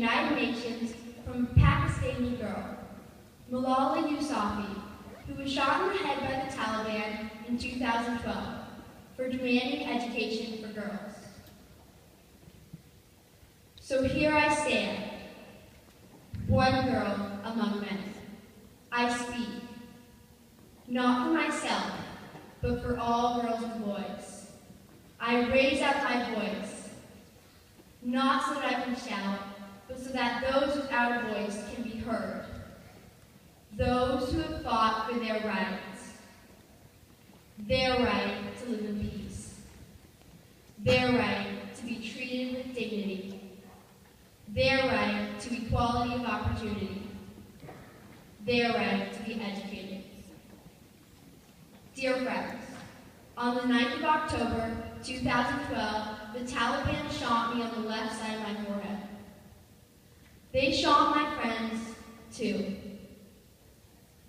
United Nations from a Pakistani girl, Malala Yousafzai, who was shot in the head by the Taliban in 2012 for demanding education for girls. So here I stand, one girl among many. I speak, not for myself, but for all girls and boys. I raise up my voice, not so that I can shout, but so that those without a voice can be heard. Those who have fought for their right to live in peace, their right to be treated with dignity, their right to equality of opportunity, their right to be educated. Dear friends, on the 9th of October, 2012, the Taliban shot me on the left side of my forehead. They shot my friends, too.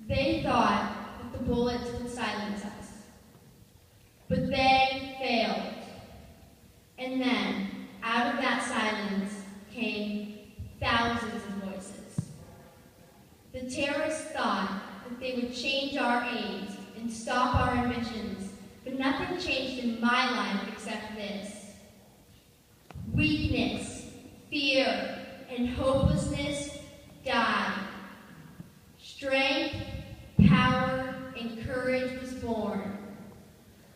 They thought that the bullets would silence us. But they failed. And then, out of that silence, came thousands of voices. The terrorists thought that they would change our aims and stop our ambitions, but nothing changed in my life except this. Weakness, fear, and hopelessness died. Strength, power, and courage was born.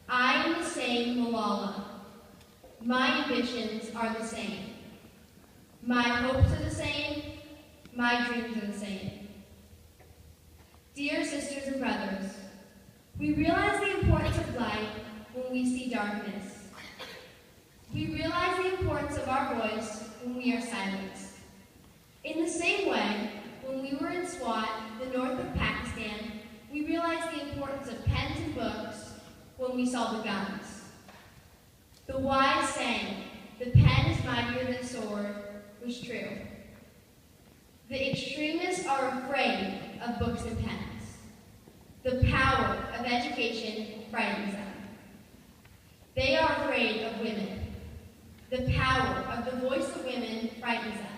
I am the same Malala. My ambitions are the same. My hopes are the same. My dreams are the same. Dear sisters and brothers, we realize the importance of light when we see darkness. We realize the importance of our voice when we are silenced. In the same way, when we were in Swat, the north of Pakistan, we realized the importance of pens and books when we saw the guns. The wise saying, "The pen is mightier than the sword," was true. The extremists are afraid of books and pens. The power of education frightens them. They are afraid of women. The power of the voice of women frightens them.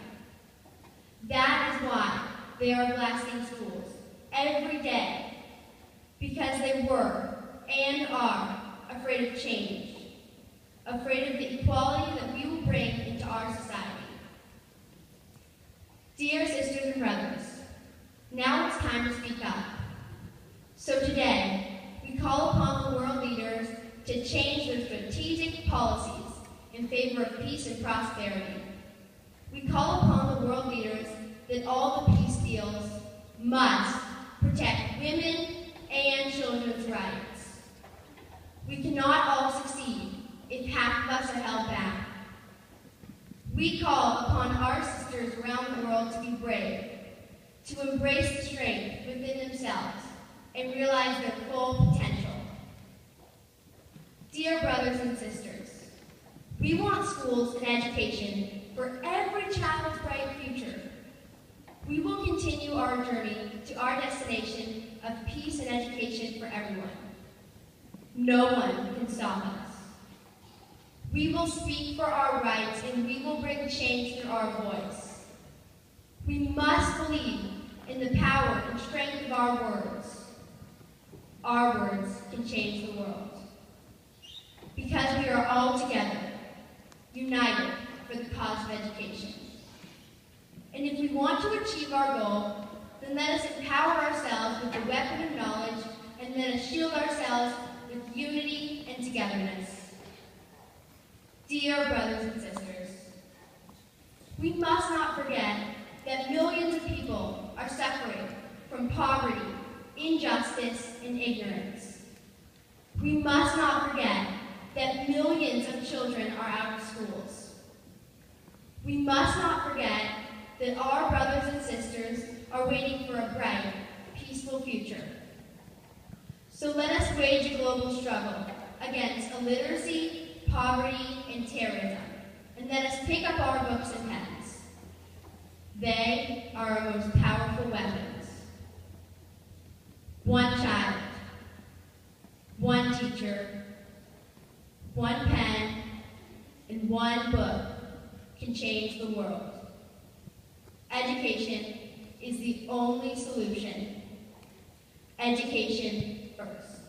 That is why they are blasting schools every day, because they were and are afraid of change, afraid of the equality that we will bring into our society. Dear sisters and brothers, now it's time to speak up. So today, we call upon the world leaders to change their strategic policies in favor of peace and prosperity. We call upon the world leaders that all the peace deals must protect women and children's rights. We cannot all succeed if half of us are held back. We call upon our sisters around the world to be brave, to embrace the strength within themselves and realize their full potential. Dear brothers and sisters, we want schools and education for every child's bright future. We will continue our journey to our destination of peace and education for everyone. No one can stop us. We will speak for our rights and we will bring change through our voice. We must believe in the power and strength of our words. Our words can change the world. Because we are all together, united for the cause of education. And if we want to achieve our goal, then let us empower ourselves with the weapon of knowledge and let us shield ourselves with unity and togetherness. Dear brothers and sisters, we must not forget that millions of people are suffering from poverty, injustice, and ignorance. We must not forget that millions of children are out of schools. We must not forget that our brothers and sisters are waiting for a bright, peaceful future. So let us wage a global struggle against illiteracy, poverty, and terrorism, and let us pick up our books and pens. They are our most powerful weapons. One child, one teacher, one pen, and one book can change the world. education is the only solution. Education first.